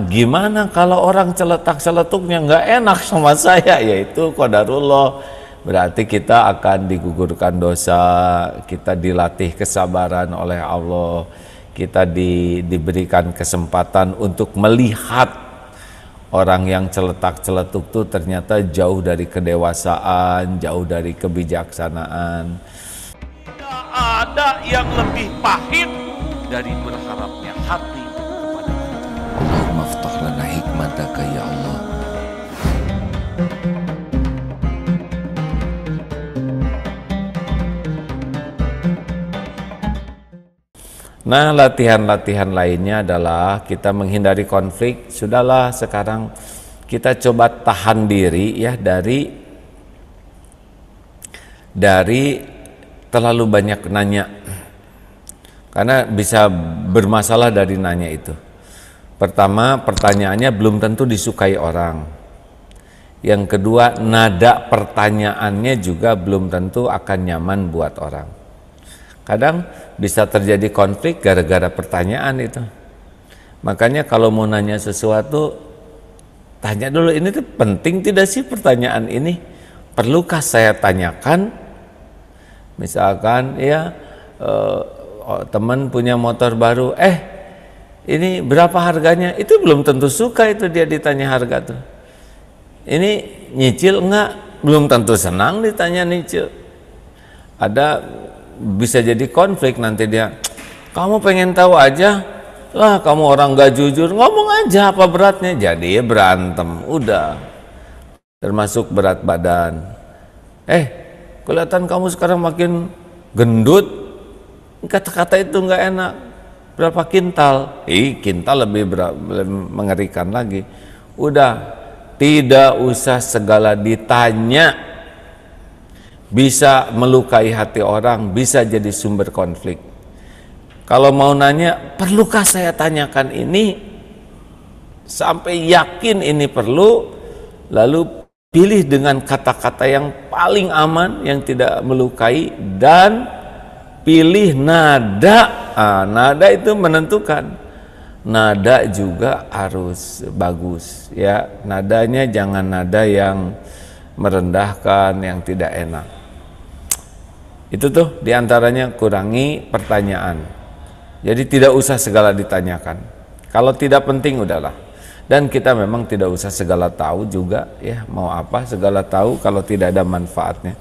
Gimana kalau orang celetak-celetuknya nggak enak sama saya? Yaitu qadarullah. Berarti kita akan digugurkan dosa, kita dilatih kesabaran oleh Allah, kita diberikan kesempatan untuk melihat orang yang celetak-celetuk itu ternyata jauh dari kedewasaan, jauh dari kebijaksanaan. Tidak ada yang lebih pahit dari berharapnya hati kepada kita. Allahumma aftah lana hikmataka ya Allah. Nah, latihan-latihan lainnya adalah kita menghindari konflik. Sudahlah, sekarang kita coba tahan diri ya dari terlalu banyak nanya. Karena bisa bermasalah dari nanya itu. Pertama, pertanyaannya belum tentu disukai orang. Yang kedua, nada pertanyaannya juga belum tentu akan nyaman buat orang. Kadang bisa terjadi konflik gara-gara pertanyaan itu. Makanya kalau mau nanya sesuatu, tanya dulu, ini tuh penting tidak sih pertanyaan ini? Perlukah saya tanyakan? Misalkan ya teman punya motor baru, ini berapa harganya? Itu belum tentu suka itu dia ditanya harga tuh. Ini nyicil enggak? Belum tentu senang ditanya nyicil. Ada bisa jadi konflik nanti dia, kamu pengen tahu aja lah, kamu orang gak jujur, ngomong aja apa beratnya. Jadi ya berantem, udah. Termasuk berat badan. Kelihatan kamu sekarang makin gendut, kata-kata itu nggak enak. Berapa kintal? Kintal lebih mengerikan lagi. Udah, tidak usah segala ditanya. Bisa melukai hati orang, bisa jadi sumber konflik. Kalau mau nanya, perlukah saya tanyakan ini? Sampai yakin ini perlu, lalu pilih dengan kata-kata yang paling aman, yang tidak melukai, dan pilih nada. Nada itu menentukan. Nada juga harus bagus, ya. Nadanya jangan nada yang merendahkan, yang tidak enak. Itu tuh diantaranya, kurangi pertanyaan. Jadi tidak usah segala ditanyakan. Kalau tidak penting udahlah. Dan kita memang tidak usah segala tahu juga ya. Mau apa segala tahu kalau tidak ada manfaatnya.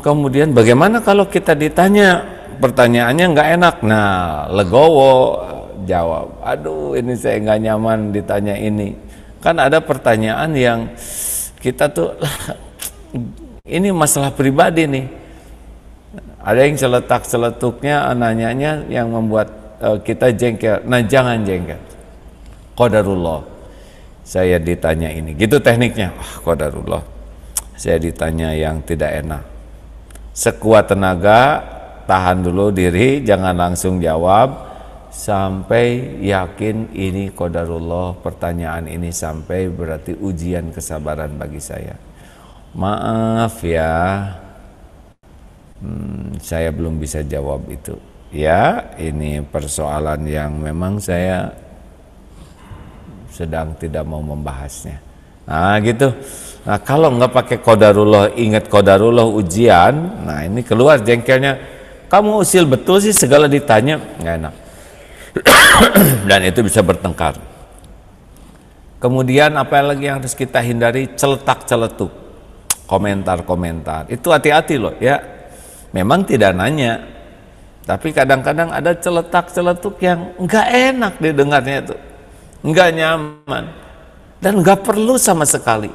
Kemudian bagaimana kalau kita ditanya pertanyaannya nggak enak? Nah, legowo jawab. Aduh, ini saya nggak nyaman ditanya ini. Kan ada pertanyaan yang kita tuh ini masalah pribadi nih. Ada yang celetak-celetuknya, nanyanya yang membuat kita jengkel. Nah, jangan jengkel. Qadarullah, saya ditanya ini. Gitu tekniknya. Qadarullah, saya ditanya yang tidak enak. Sekuat tenaga, tahan dulu diri, jangan langsung jawab. Sampai yakin ini qadarullah, pertanyaan ini sampai berarti ujian kesabaran bagi saya. Maaf ya, saya belum bisa jawab itu. Ya, ini persoalan yang memang saya sedang tidak mau membahasnya. Nah gitu. Nah kalau nggak pakai qadarullah, ingat qadarullah ujian, nah ini keluar jengkelnya. Kamu usil betul sih segala ditanya, nggak enak. Dan itu bisa bertengkar. Kemudian apa lagi yang harus kita hindari? Celetak-celetuk, komentar-komentar. Itu hati-hati loh ya. Memang tidak nanya, tapi kadang-kadang ada celetak-celetuk yang nggak enak didengarnya itu, nggak nyaman dan nggak perlu sama sekali.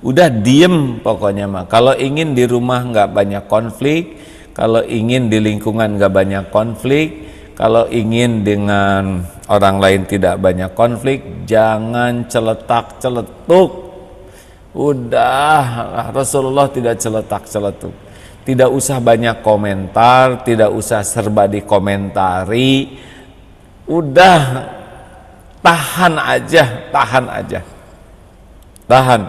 Udah diem pokoknya mah. Kalau ingin di rumah nggak banyak konflik, kalau ingin di lingkungan nggak banyak konflik, kalau ingin dengan orang lain tidak banyak konflik, jangan celetak-celetuk. Udah, Rasulullah tidak celetak-celetuk. Tidak usah banyak komentar, tidak usah serba dikomentari. Udah, tahan aja, tahan aja. Tahan.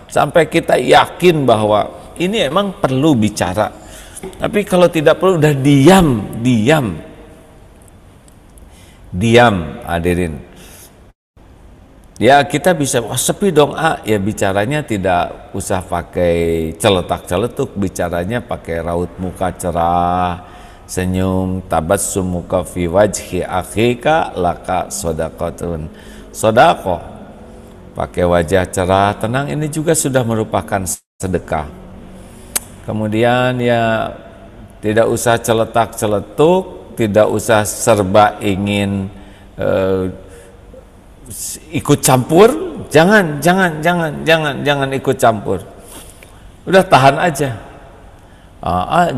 Sampai kita yakin bahwa ini emang perlu bicara. Tapi kalau tidak perlu, udah diam, diam. diam, hadirin. Ya kita bisa, wah sepi dong, ya bicaranya tidak usah pakai celetak-celetuk, bicaranya pakai raut muka cerah, senyum, tabassumuka fi wajhi akhika laka shadaqatun. Sedekah pakai wajah cerah, tenang, ini juga sudah merupakan sedekah. Kemudian ya tidak usah celetak-celetuk, tidak usah serba ingin ikut campur, jangan ikut campur. Udah tahan aja.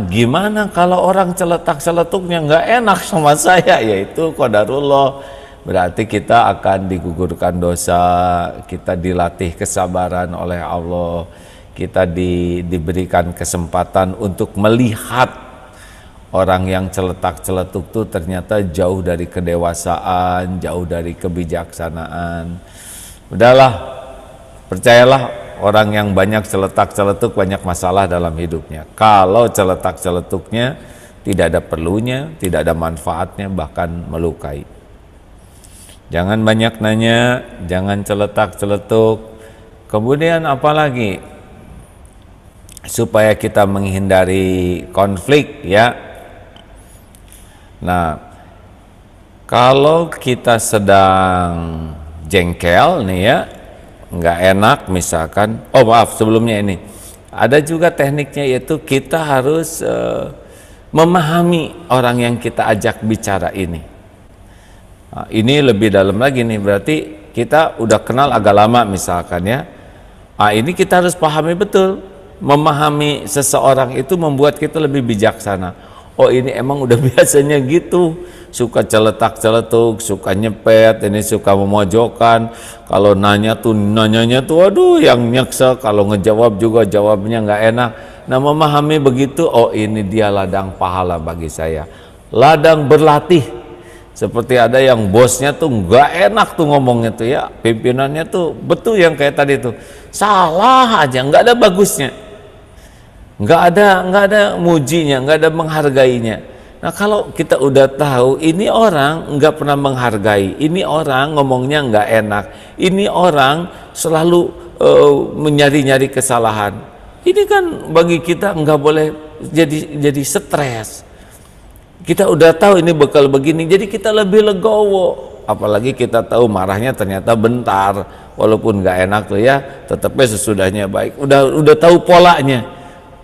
Gimana kalau orang celetak-celetuknya nggak enak sama saya, yaitu qadarullah. Berarti kita akan digugurkan dosa, kita dilatih kesabaran oleh Allah, kita diberikan kesempatan untuk melihat orang yang celetak-celetuk itu ternyata jauh dari kedewasaan, jauh dari kebijaksanaan. Udahlah, percayalah, orang yang banyak celetak-celetuk banyak masalah dalam hidupnya. Kalau celetak-celetuknya tidak ada perlunya, tidak ada manfaatnya, bahkan melukai. Jangan banyak nanya, jangan celetak-celetuk. Kemudian apalagi supaya kita menghindari konflik, ya. Nah, kalau kita sedang jengkel nih ya, nggak enak misalkan, maaf sebelumnya ini ada juga tekniknya, yaitu kita harus memahami orang yang kita ajak bicara ini. Nah, ini lebih dalam lagi nih, berarti kita udah kenal agak lama misalkan ya. Ini kita harus pahami betul. Memahami seseorang itu membuat kita lebih bijaksana. Ini emang udah biasanya gitu, suka celetak-celetuk, suka nyepet, ini suka memojokkan. Kalau nanyanya tuh aduh yang nyeksa, kalau ngejawab juga jawabnya nggak enak. Nah, memahami begitu, ini dia ladang pahala bagi saya, ladang berlatih. Seperti ada yang bosnya tuh nggak enak tuh ngomongnya tuh ya, pimpinannya tuh betul yang kayak tadi tuh, salah aja, nggak ada bagusnya, nggak ada mujinya, nggak ada menghargainya. Nah, kalau kita udah tahu ini orang nggak pernah menghargai, ini orang ngomongnya nggak enak, ini orang selalu menyari-nyari kesalahan, ini kan bagi kita nggak boleh jadi stres. Kita udah tahu ini bakal begini, jadi kita lebih legowo. Apalagi kita tahu marahnya ternyata bentar, walaupun nggak enak tuh ya, tetapnya sesudahnya baik. Udah tahu polanya.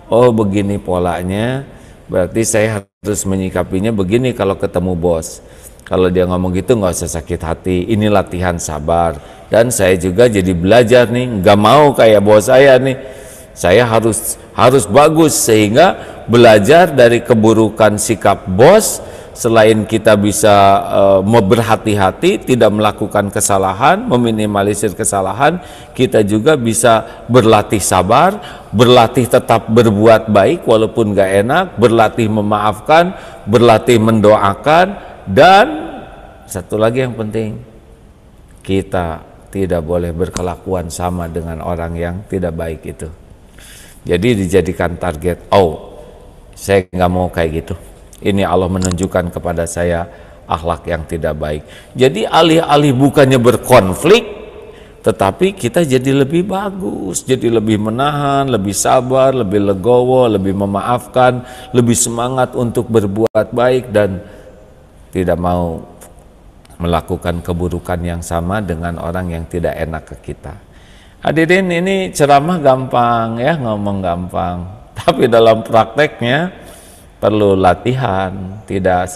Begini polanya, berarti saya harus menyikapinya begini kalau ketemu bos. Kalau dia ngomong gitu nggak usah sakit hati. Ini latihan sabar. Dan saya juga jadi belajar nih, nggak mau kayak bos saya nih. Saya harus bagus, sehingga belajar dari keburukan sikap bos. Selain kita bisa berhati-hati, tidak melakukan kesalahan, meminimalisir kesalahan, kita juga bisa berlatih sabar, berlatih tetap berbuat baik walaupun gak enak, berlatih memaafkan, berlatih mendoakan, dan satu lagi yang penting, kita tidak boleh berkelakuan sama dengan orang yang tidak baik itu. Jadi dijadikan target, saya nggak mau kayak gitu. Ini Allah menunjukkan kepada saya akhlak yang tidak baik. Jadi alih-alih bukannya berkonflik, tetapi kita jadi lebih bagus, jadi lebih menahan, lebih sabar, lebih legowo, lebih memaafkan, lebih semangat untuk berbuat baik dan tidak mau melakukan keburukan yang sama dengan orang yang tidak enak ke kita. Hadirin, ini ceramah gampang ya, ngomong gampang, tapi dalam prakteknya perlu latihan. Tidak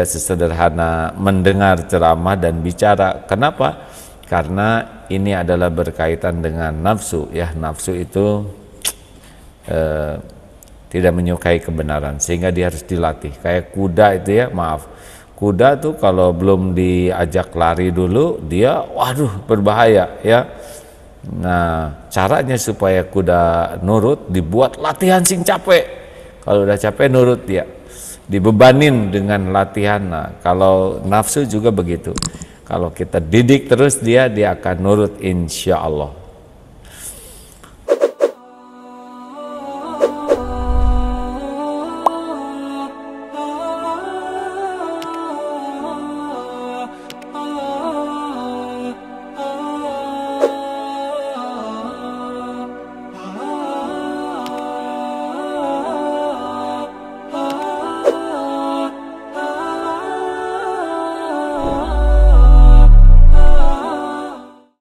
sesederhana mendengar ceramah dan bicara. Kenapa? Karena ini adalah berkaitan dengan nafsu ya. Nafsu itu tidak menyukai kebenaran, sehingga dia harus dilatih. Kayak kuda itu ya, kuda tuh kalau belum diajak lari dulu, dia waduh berbahaya ya. Nah, caranya supaya kuda nurut, dibuat latihan sing capek. Kalau udah capek nurut dia, dibebanin dengan latihan. Nah, kalau nafsu juga begitu. Kalau kita didik terus dia akan nurut insya Allah.